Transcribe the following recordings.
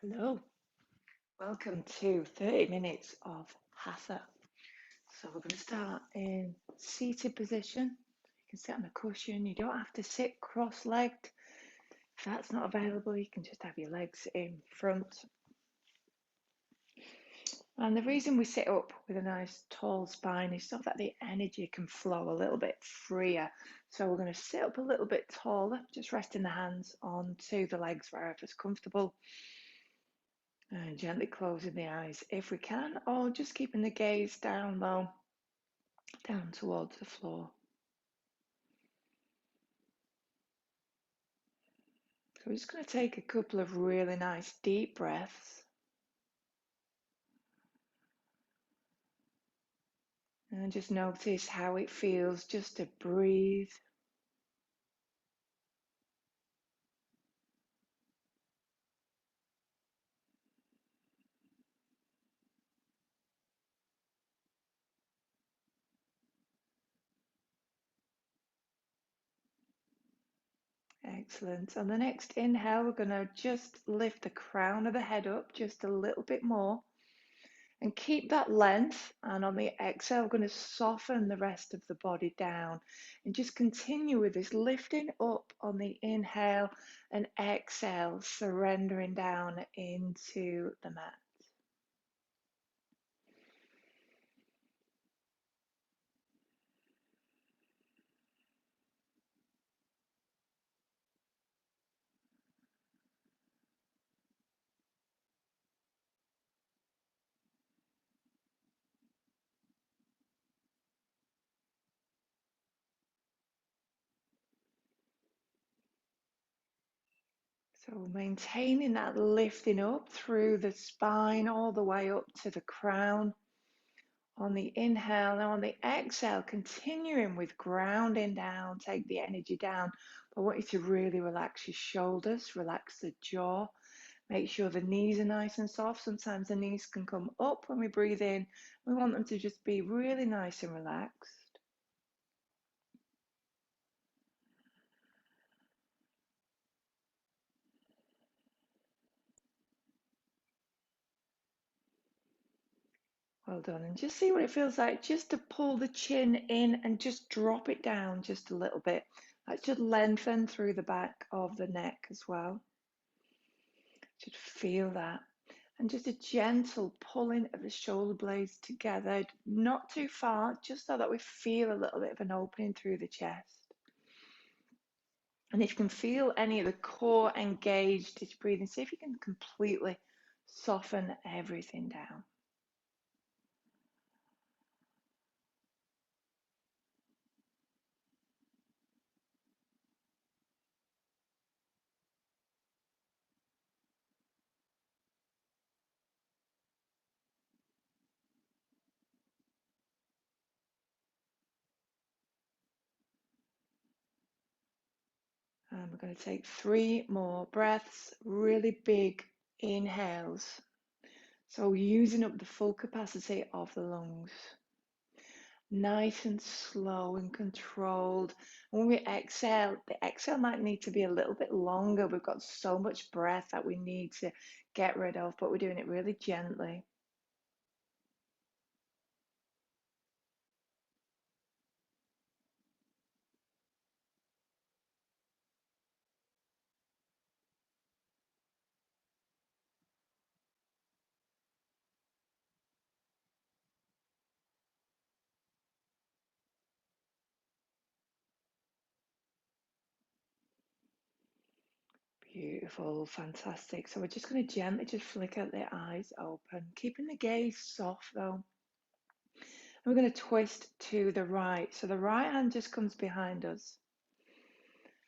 Hello, welcome to 30 minutes of hatha. So we're going to start in seated position. You can sit on a cushion. You don't have to sit cross-legged. If that's not available, you can just have your legs in front. And the reason we sit up with a nice tall spine is so that the energy can flow a little bit freer. So we're going to sit up a little bit taller, just resting the hands onto the legs wherever's comfortable. And gently closing the eyes if we can, or just keeping the gaze down low, down towards the floor. So we're just going to take a couple of really nice deep breaths. And just notice how it feels just to breathe. Excellent. On the next inhale, we're going to just lift the crown of the head up just a little bit more. And keep that length, and on the exhale, we're going to soften the rest of the body down. And just continue with this lifting up on the inhale and exhale, surrendering down into the mat. So maintaining that lifting up through the spine all the way up to the crown. On the inhale, now on the exhale, continuing with grounding down, take the energy down. I want you to really relax your shoulders, relax the jaw. Make sure the knees are nice and soft. Sometimes the knees can come up when we breathe in. We want them to just be really nice and relaxed. Well done. And just see what it feels like just to pull the chin in and just drop it down just a little bit. That should lengthen through the back of the neck as well. Should feel that. And just a gentle pulling of the shoulder blades together, not too far, just so that we feel a little bit of an opening through the chest. And if you can feel any of the core engaged as you breathe in, see if you can completely soften everything down. And we're going to take 3 more breaths, really big inhales. So using up the full capacity of the lungs. Nice and slow and controlled. When we exhale, the exhale might need to be a little bit longer. We've got so much breath that we need to get rid of, but we're doing it really gently. Beautiful, fantastic. So we're just going to gently just flicker the eyes open, keeping the gaze soft though. And we're going to twist to the right. So the right hand just comes behind us.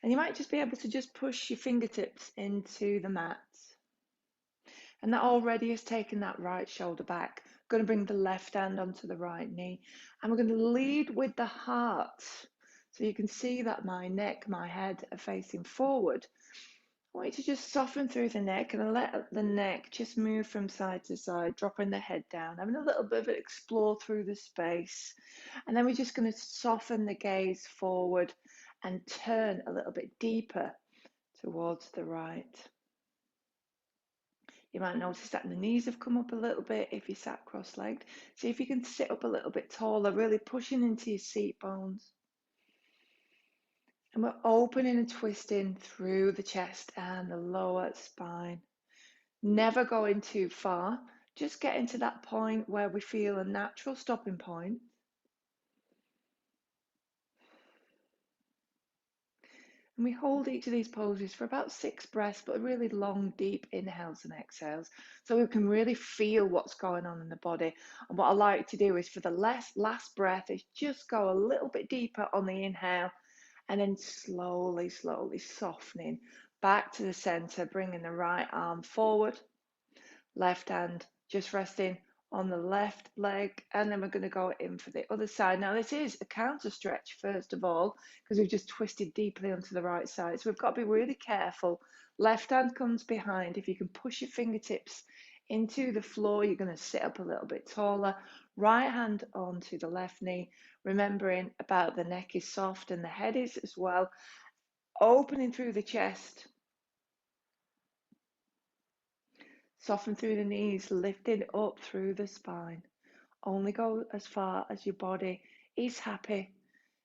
And you might just be able to just push your fingertips into the mat. And that already has taken that right shoulder back. Going to bring the left hand onto the right knee. And we're going to lead with the heart. So you can see that my neck, my head are facing forward. I want you to just soften through the neck and let the neck just move from side to side, dropping the head down, having a little bit of it explore through the space. And then we're just going to soften the gaze forward and turn a little bit deeper towards the right. You might notice that the knees have come up a little bit if you sat cross-legged. See if you can sit up a little bit taller, really pushing into your seat bones. And we're opening and twisting through the chest and the lower spine. Never going too far, just getting to that point where we feel a natural stopping point. And we hold each of these poses for about 6 breaths, but really long, deep inhales and exhales, so we can really feel what's going on in the body. And what I like to do is for the last breath is just go a little bit deeper on the inhale, and then slowly, slowly softening back to the center, bringing the right arm forward, left hand just resting on the left leg, and then we're going to go in for the other side. Now this is a counter stretch first of all, because we've just twisted deeply onto the right side, so we've got to be really careful. Left hand comes behind. If you can push your fingertips into the floor, you're going to sit up a little bit taller. Right hand onto the left knee, remembering about the neck is soft and the head is as well, opening through the chest. Soften through the knees, lifting up through the spine. Only go as far as your body is happy.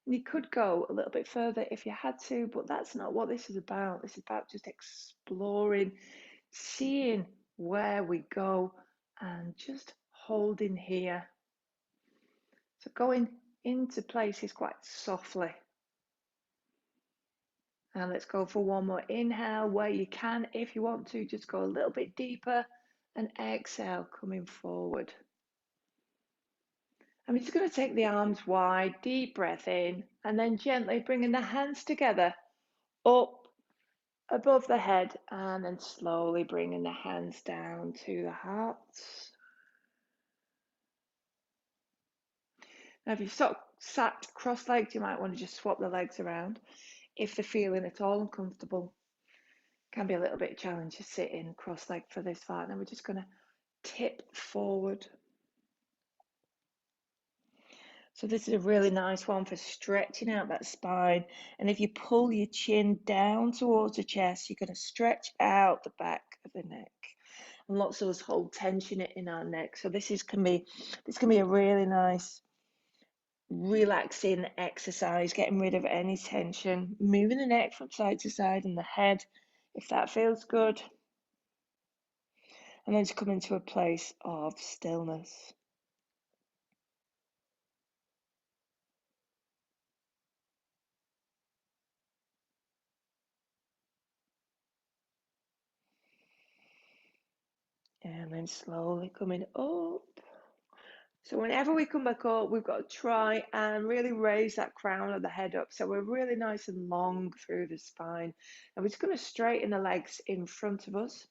And you could go a little bit further if you had to, but that's not what this is about. This is about just exploring, seeing where we go, and just holding here. So going into places quite softly. And let's go for one more inhale where you can. If you want to, just go a little bit deeper, and exhale, coming forward. I'm just going to take the arms wide, deep breath in, and then gently bringing the hands together up above the head, and then slowly bringing the hands down to the heart. Now, if you've sat cross-legged, you might want to just swap the legs around if they're feeling at all uncomfortable. It can be a little bit challenging sitting cross-legged for this part. Now we're just going to tip forward. So this is a really nice one for stretching out that spine. And if you pull your chin down towards the chest, you're going to stretch out the back of the neck. And lots of us hold tension in our neck. So this can be a really nice relaxing exercise, getting rid of any tension, moving the neck from side to side and the head, if that feels good. And then to come into a place of stillness. And then slowly coming up. So whenever we come back up, we've got to try and really raise that crown of the head up. So we're really nice and long through the spine. And we're just going to straighten the legs in front of us.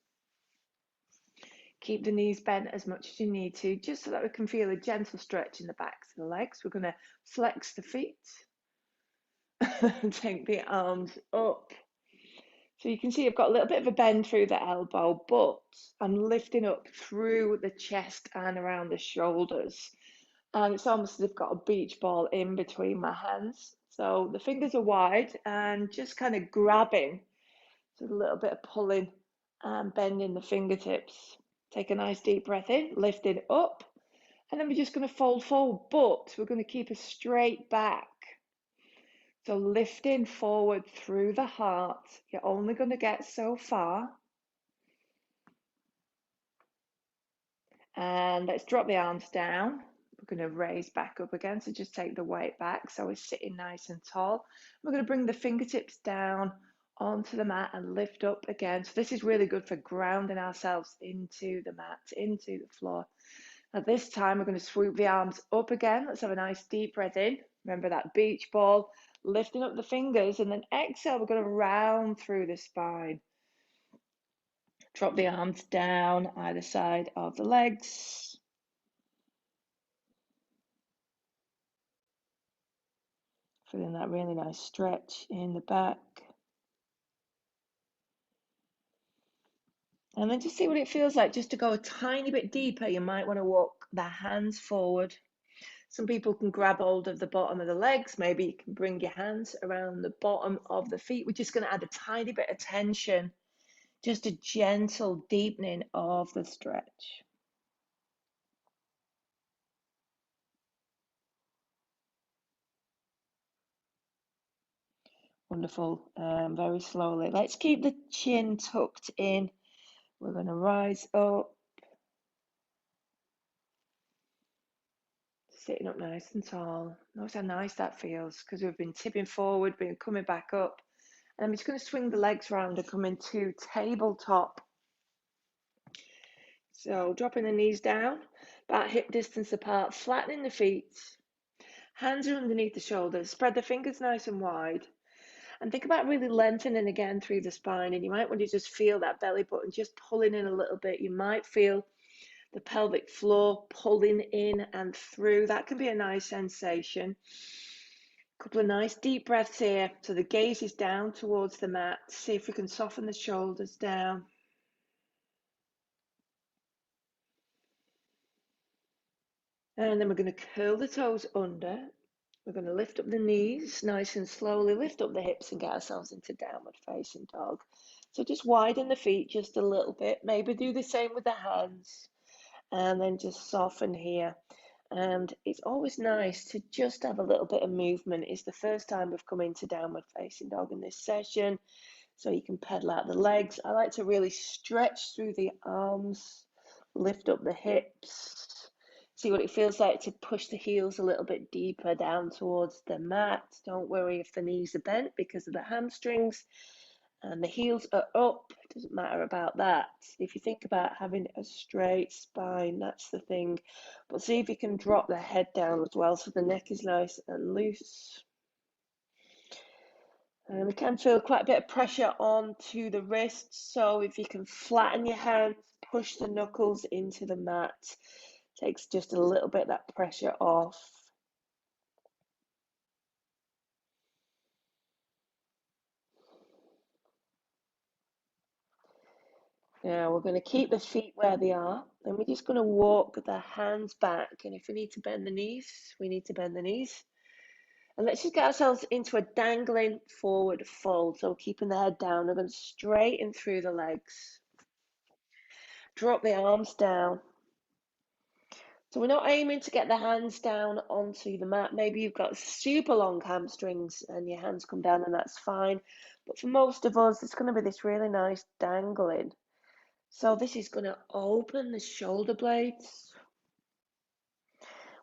Keep the knees bent as much as you need to, just so that we can feel a gentle stretch in the backs of the legs. We're going to flex the feet. Take the arms up. So you can see I've got a little bit of a bend through the elbow, but I'm lifting up through the chest and around the shoulders. And it's almost as if I've got a beach ball in between my hands. So the fingers are wide and just kind of grabbing. So a little bit of pulling and bending the fingertips. Take a nice deep breath in, lift it up. And then we're just going to fold forward, but we're going to keep a straight back. So lifting forward through the heart, you're only going to get so far. And let's drop the arms down. We're going to raise back up again, so just take the weight back. So we're sitting nice and tall. We're going to bring the fingertips down onto the mat and lift up again. So this is really good for grounding ourselves into the mat, into the floor. Now this time we're going to swoop the arms up again. Let's have a nice deep breath in. Remember that beach ball. Lifting up the fingers, and then exhale, we're going to round through the spine. Drop the arms down either side of the legs. Feeling that really nice stretch in the back. And then just see what it feels like just to go a tiny bit deeper. You might want to walk the hands forward. Some people can grab hold of the bottom of the legs. Maybe you can bring your hands around the bottom of the feet. We're just going to add a tiny bit of tension Just a gentle deepening of the stretch. Wonderful. Very slowly. Let's keep the chin tucked in. We're going to rise up, sitting up nice and tall. Notice how nice that feels because we've been tipping forward, been coming back up. And I'm just going to swing the legs round and come into tabletop. So dropping the knees down, about hip distance apart, flattening the feet. Hands are underneath the shoulders. Spread the fingers nice and wide. And think about really lengthening again through the spine. And you might want to just feel that belly button just pulling in a little bit. You might feel the pelvic floor pulling in and through. That can be a nice sensation. A couple of nice deep breaths here. So the gaze is down towards the mat. See if we can soften the shoulders down. And then we're going to curl the toes under. We're going to lift up the knees nice and slowly, lift up the hips and get ourselves into downward facing dog. So just widen the feet just a little bit. Maybe do the same with the hands. And then just soften here. And it's always nice to just have a little bit of movement. It's the first time we've come into downward facing dog in this session. So you can pedal out the legs. I like to really stretch through the arms, lift up the hips. See what it feels like to push the heels a little bit deeper down towards the mat. Don't worry if the knees are bent because of the hamstrings. And the heels are up. It doesn't matter about that. If you think about having a straight spine, that's the thing. But see if you can drop the head down as well so the neck is nice and loose. And we can feel quite a bit of pressure onto the wrists. So if you can flatten your hands, push the knuckles into the mat, takes just a little bit of that pressure off. Now we're going to keep the feet where they are. Then we're just going to walk the hands back. And if we need to bend the knees, we need to bend the knees. And let's just get ourselves into a dangling forward fold. So keeping the head down, we're going to straighten through the legs. Drop the arms down. So we're not aiming to get the hands down onto the mat. Maybe you've got super long hamstrings and your hands come down and that's fine. But for most of us, it's going to be this really nice dangling. So this is going to open the shoulder blades.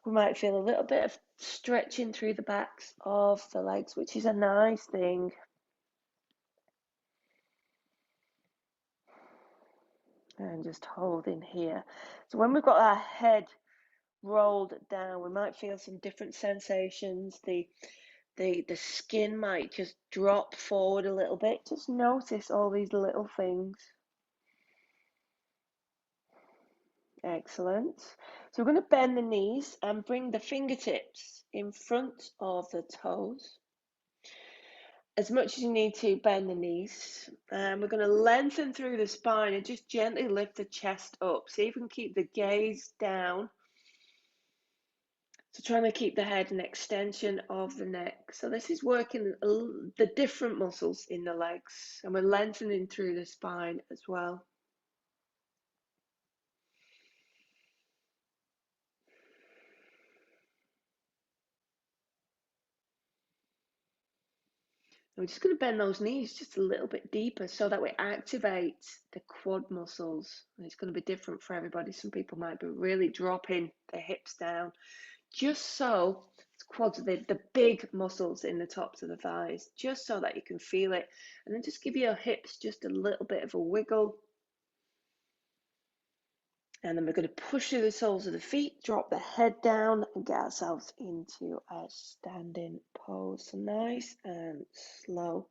We might feel a little bit of stretching through the backs of the legs, which is a nice thing. And just holding here. So when we've got our head rolled down, we might feel some different sensations. The skin might just drop forward a little bit. Just notice all these little things. Excellent. So we're going to bend the knees and bring the fingertips in front of the toes. As much as you need to bend the knees. And we're going to lengthen through the spine and just gently lift the chest up. See if you can keep the gaze down. So trying to keep the head an extension of the neck. So this is working the different muscles in the legs. And we're lengthening through the spine as well. And we're just going to bend those knees just a little bit deeper so that we activate the quad muscles. And it's going to be different for everybody. Some people might be really dropping their hips down. Just so quads are the big muscles in the tops of the thighs, just so that you can feel it. And then just give your hips just a little bit of a wiggle. And then we're going to push through the soles of the feet, drop the head down and get ourselves into a standing pose. So nice and slow.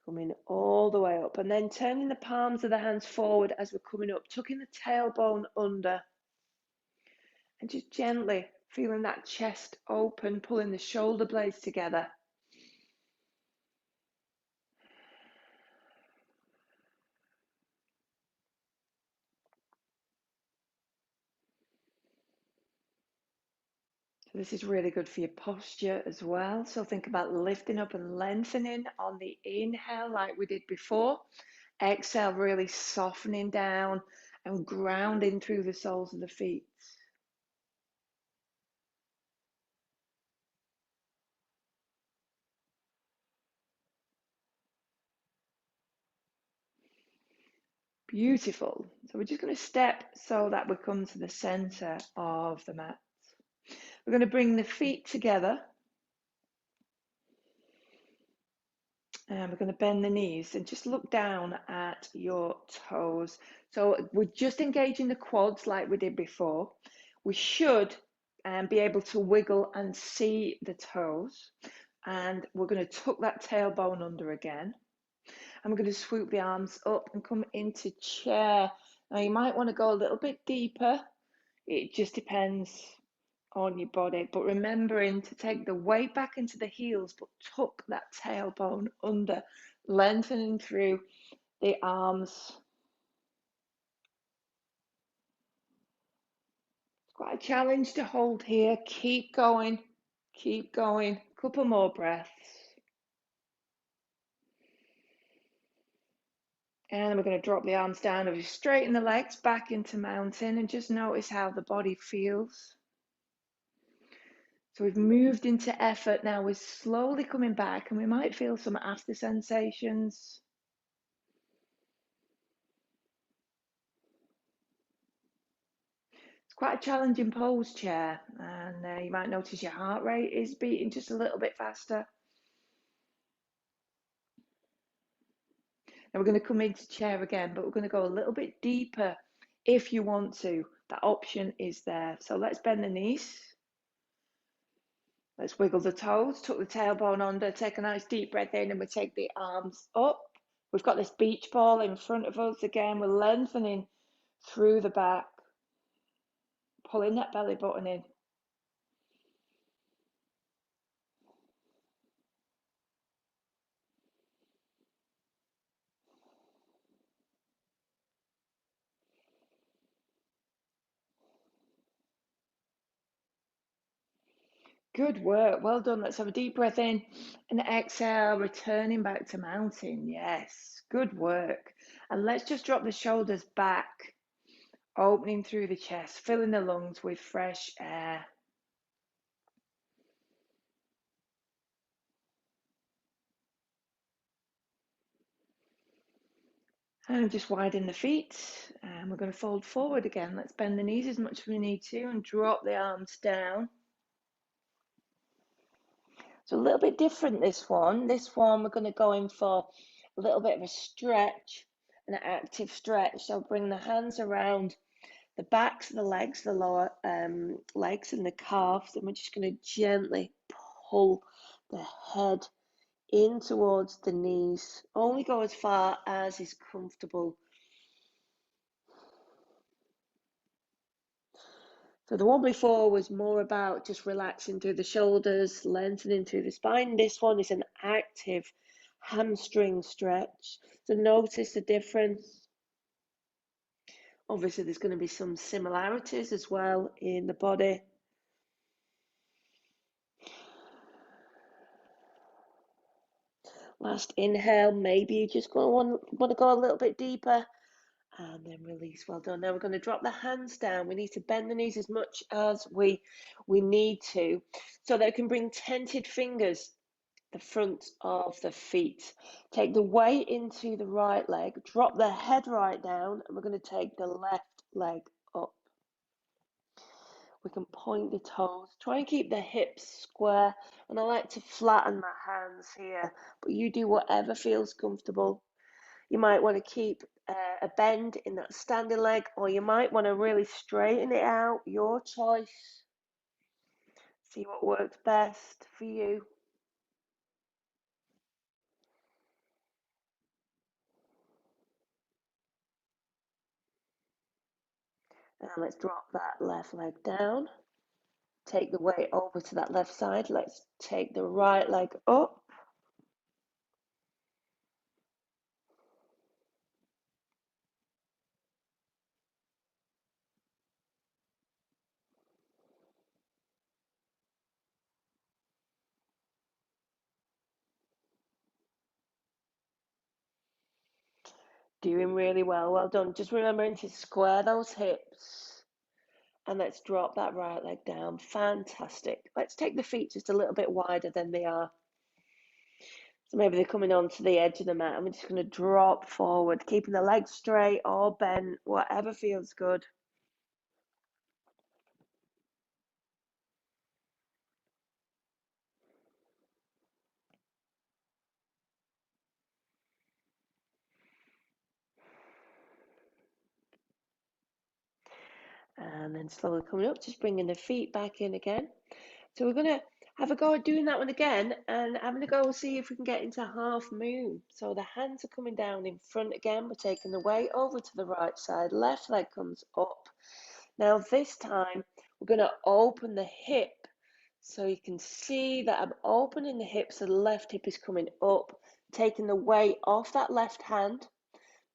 Coming all the way up and then turning the palms of the hands forward as we're coming up, tucking the tailbone under and just gently feeling that chest open, pulling the shoulder blades together. So this is really good for your posture as well. So think about lifting up and lengthening on the inhale like we did before. Exhale, really softening down and grounding through the soles of the feet. Beautiful. So we're just going to step so that we come to the center of the mat. We're going to bring the feet together. And we're going to bend the knees and just look down at your toes. So we're just engaging the quads like we did before. We should be able to wiggle and see the toes. And we're going to tuck that tailbone under again. And we're going to swoop the arms up and come into chair. Now you might want to go a little bit deeper. It just depends on your body, but remembering to take the weight back into the heels, but tuck that tailbone under, lengthening through the arms. It's quite a challenge to hold here. Keep going, keep going. Couple more breaths. And we're going to drop the arms down as we straighten the legs back into mountain and just notice how the body feels. So we've moved into effort now. We're slowly coming back and we might feel some after sensations. It's quite a challenging pose, chair, and you might notice your heart rate is beating just a little bit faster. Now we're going to come into chair again, but we're going to go a little bit deeper if you want to. That option is there. So let's bend the knees. Let's wiggle the toes, tuck the tailbone under, take a nice deep breath in, and we take the arms up. We've got this beach ball in front of us again. We're lengthening through the back, pulling that belly button in. Good work. Well done. Let's have a deep breath in and exhale, returning back to mountain. Yes, good work. And let's just drop the shoulders back, opening through the chest, filling the lungs with fresh air. And just widen the feet. And we're going to fold forward again. Let's bend the knees as much as we need to and drop the arms down. So a little bit different this one. This one we're going to go in for a little bit of a stretch, an active stretch. So bring the hands around the backs of the legs, the lower legs and the calves, and we're just going to gently pull the head in towards the knees. Only go as far as is comfortable. So the one before was more about just relaxing through the shoulders, lengthening through the spine. This one is an active hamstring stretch. So notice the difference. Obviously, there's going to be some similarities as well in the body. Last inhale, maybe you just want to go a little bit deeper. And then release. Well done. Now we're going to drop the hands down. We need to bend the knees as much as we need to, so that we can bring tented fingers the front of the feet. Take the weight into the right leg. Drop the head right down, and we're going to take the left leg up. We can point the toes. Try and keep the hips square. And I like to flatten my hands here, but you do whatever feels comfortable. You might want to keep a bend in that standing leg, or you might want to really straighten it out. Your choice. See what works best for you. And let's drop that left leg down. Take the weight over to that left side. Let's take the right leg up. Doing really well. Well done. Just remembering to square those hips. And let's drop that right leg down. Fantastic. Let's take the feet just a little bit wider than they are. So maybe they're coming onto the edge of the mat. And we're just going to drop forward, keeping the legs straight or bent, whatever feels good. And then slowly coming up, just bringing the feet back in again. So we're going to have a go at doing that one again and having a go see if we can get into half moon. So the hands are coming down in front again. We're taking the weight over to the right side. Left leg comes up. Now this time we're going to open the hip. So you can see that I'm opening the hip so the left hip is coming up, taking the weight off that left hand.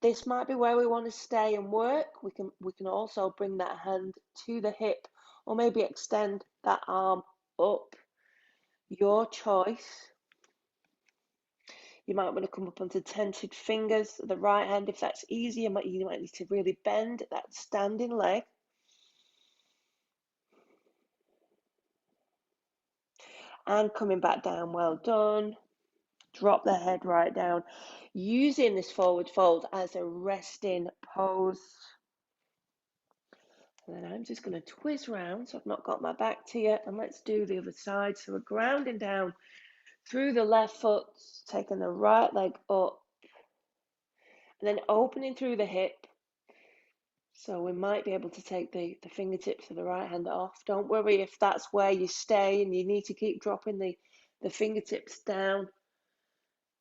This might be where we want to stay and work. We can also bring that hand to the hip or maybe extend that arm up. Your choice. You might want to come up onto tented fingers, the right hand if that's easier. You might need to really bend that standing leg. And coming back down, well done. Drop the head right down. Using this forward fold as a resting pose. And then I'm just going to twist round so I've not got my back to you. And let's do the other side. So we're grounding down through the left foot, taking the right leg up. And then opening through the hip. So we might be able to take the fingertips of the right hand off. Don't worry if that's where you stay and you need to keep dropping the fingertips down.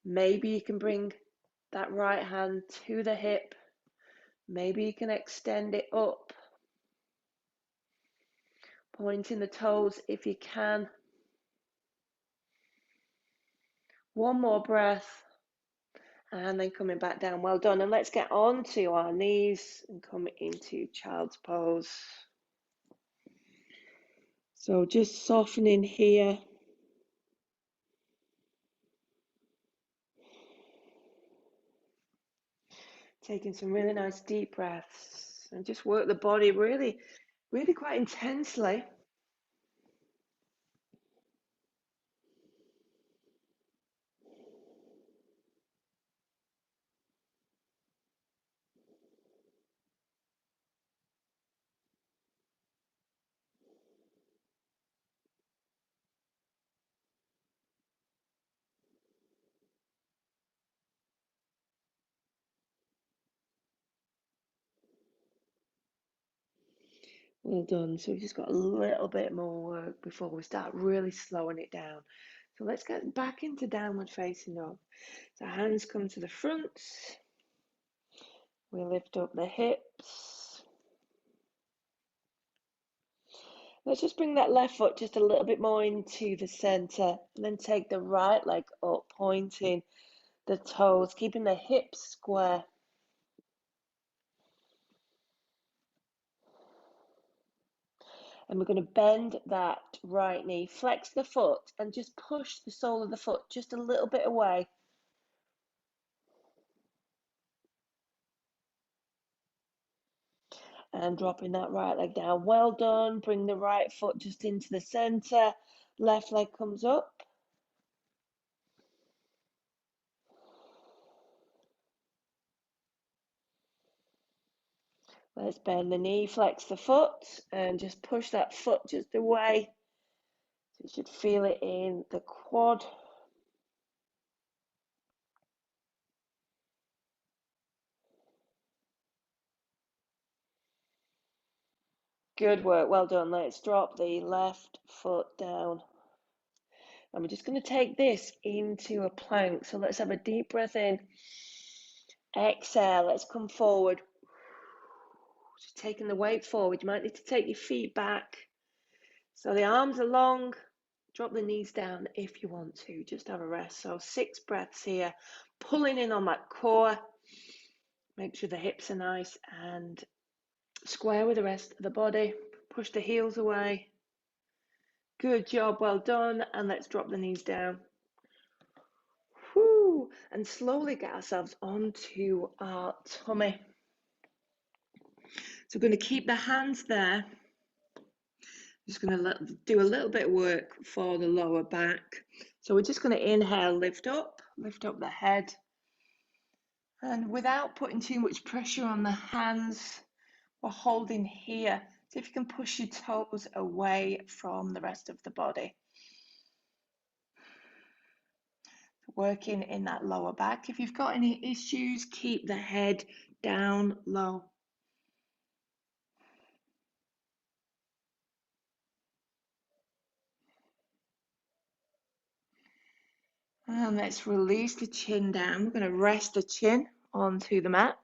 Maybe you can bring that right hand to the hip. Maybe you can extend it up. Pointing the toes if you can. One more breath. And then coming back down. Well done. And let's get onto our knees and come into child's pose. So just softening here. Taking some really nice deep breaths and just work the body really, really quite intensely. Well done. So we've just got a little bit more work before we start really slowing it down. So let's get back into downward facing dog. So hands come to the front. We lift up the hips. Let's just bring that left foot just a little bit more into the center and then take the right leg up, pointing the toes, keeping the hips square. And we're going to bend that right knee, flex the foot, and just push the sole of the foot just a little bit away. And dropping that right leg down. Well done. Bring the right foot just into the center. Left leg comes up. Let's bend the knee, flex the foot, and just push that foot just away. So you should feel it in the quad. Good work, well done. Let's drop the left foot down. And we're just going to take this into a plank. So let's have a deep breath in. Exhale, let's come forward. Just taking the weight forward. You might need to take your feet back. So the arms are long. Drop the knees down if you want to. Just have a rest. So 6 breaths here. Pulling in on that core. Make sure the hips are nice and square with the rest of the body. Push the heels away. Good job, well done. And let's drop the knees down. Whew. through and slowly get ourselves onto our tummy. So we're going to keep the hands there. Just going to do a little bit of work for the lower back. So we're just going to inhale, lift up the head. And without putting too much pressure on the hands, we're holding here. So if you can push your toes away from the rest of the body. Working in that lower back. If you've got any issues, keep the head down low. And let's release the chin down. We're going to rest the chin onto the mat.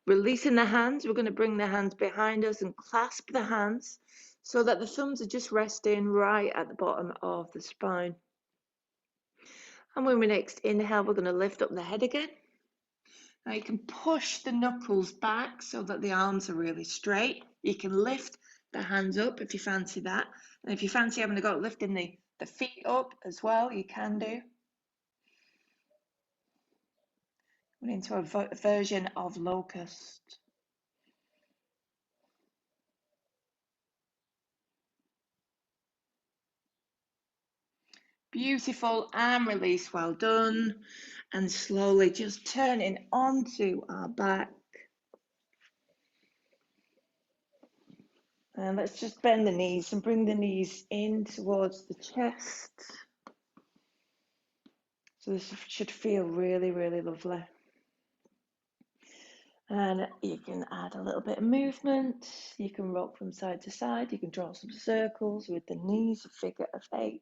Releasing the hands, we're going to bring the hands behind us and clasp the hands so that the thumbs are just resting right at the bottom of the spine. And when we next inhale, we're going to lift up the head again. Now you can push the knuckles back so that the arms are really straight. You can lift the hands up if you fancy that. And if you fancy having a go at lifting the feet up as well, you can do. We're into a version of locust. Beautiful, arm release, well done. And slowly just turning onto our back. And let's just bend the knees and bring the knees in towards the chest. So this should feel really, really lovely. And you can add a little bit of movement. You can rock from side to side. You can draw some circles with the knees, a figure of 8.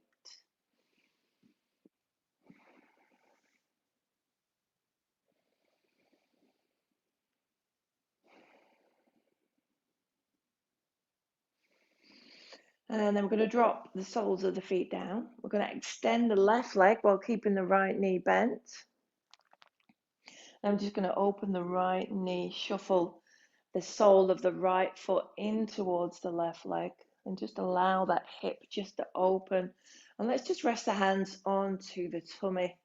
And then we're going to drop the soles of the feet down. We're going to extend the left leg while keeping the right knee bent. I'm just going to open the right knee, shuffle the sole of the right foot in towards the left leg, and just allow that hip just to open. And let's just rest the hands onto the tummy.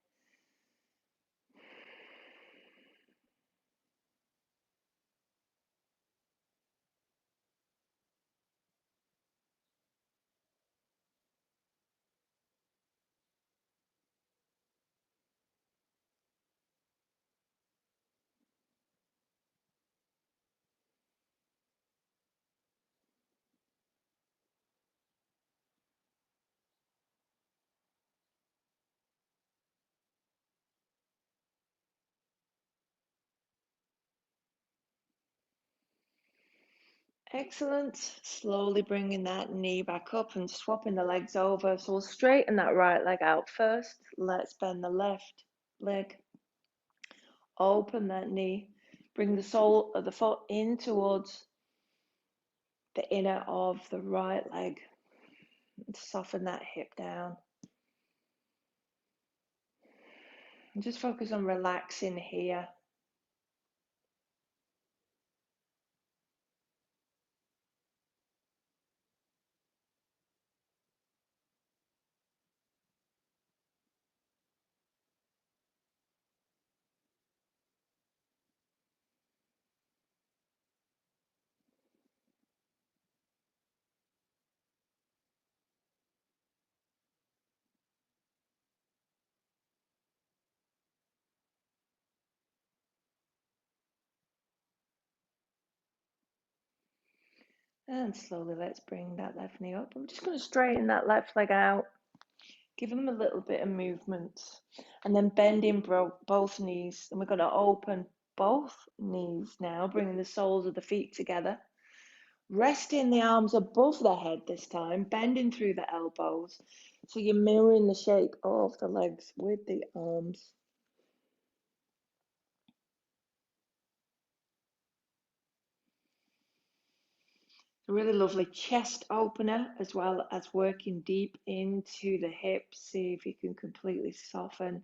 Excellent. Slowly bringing that knee back up and swapping the legs over. So we'll straighten that right leg out first. Let's bend the left leg. Open that knee. Bring the sole of the foot in towards the inner of the right leg. And soften that hip down. And just focus on relaxing here. And slowly let's bring that left knee up. I'm just going to straighten that left leg out. Give them a little bit of movement. And then bending both knees. And we're going to open both knees now, bringing the soles of the feet together. Resting the arms above the head this time, bending through the elbows. So you're mirroring the shape of the legs with the arms. A really lovely chest opener, as well as working deep into the hips. See if you can completely soften.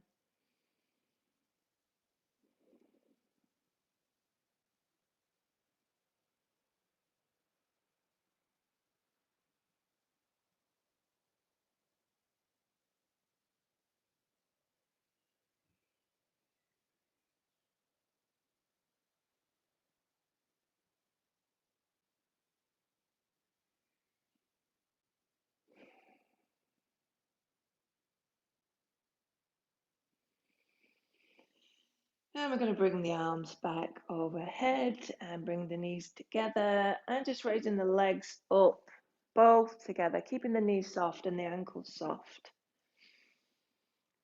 And we're going to bring the arms back overhead and bring the knees together and just raising the legs up, both together, keeping the knees soft and the ankles soft.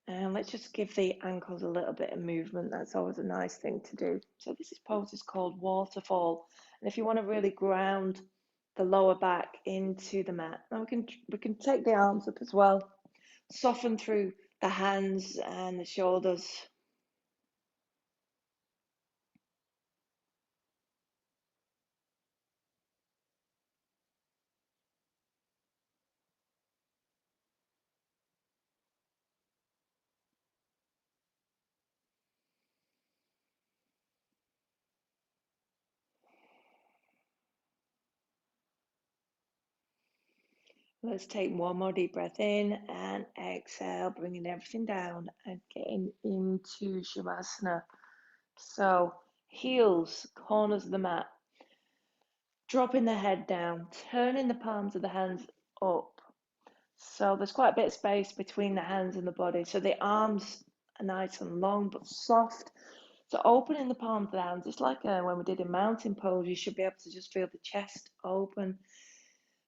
And let's just give the ankles a little bit of movement. That's always a nice thing to do. So this pose is called waterfall. And if you want to really ground the lower back into the mat, now we can take the arms up as well, soften through the hands and the shoulders. Let's take one more deep breath in and exhale, bringing everything down and getting into Shavasana. So heels, corners of the mat, dropping the head down, turning the palms of the hands up. So there's quite a bit of space between the hands and the body. So the arms are nice and long but soft. So opening the palms of the hands, just like when we did a mountain pose, you should be able to just feel the chest open.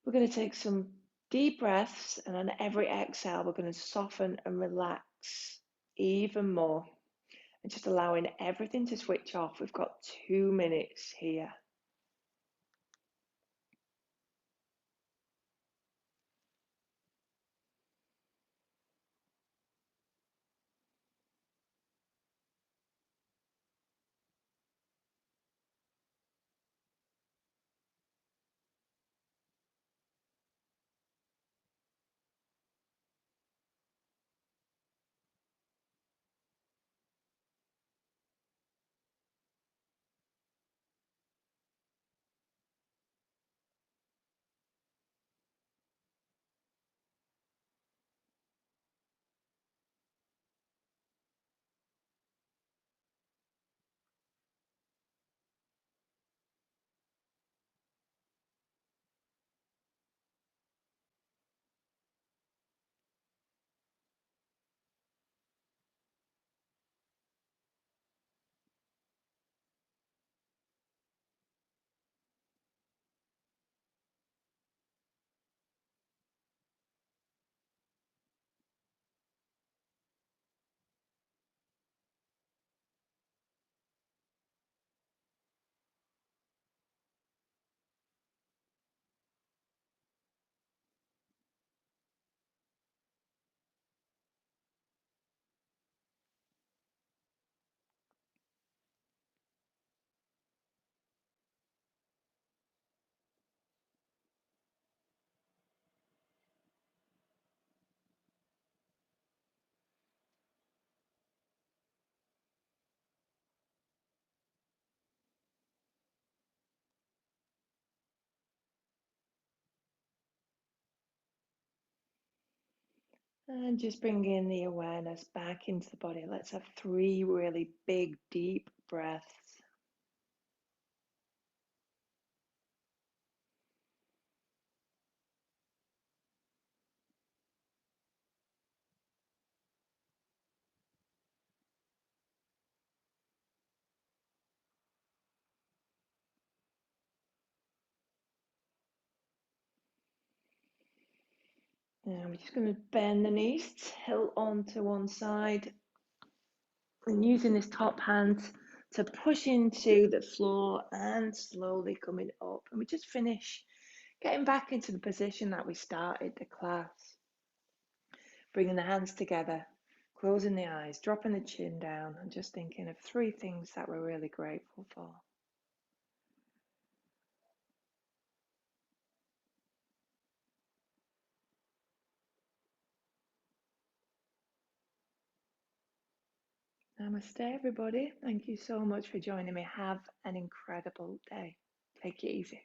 We're going to take some deep breaths, and on every exhale, we're going to soften and relax even more. And just allowing everything to switch off. We've got 2 minutes here. And just bringing the awareness back into the body. Let's have 3 really big, deep breaths. And we're just going to bend the knees, tilt onto one side, and using this top hand to push into the floor and slowly coming up. And we just finish getting back into the position that we started the class. Bringing the hands together, closing the eyes, dropping the chin down, and just thinking of 3 things that we're really grateful for. Namaste, everybody. Thank you so much for joining me. Have an incredible day. Take it easy.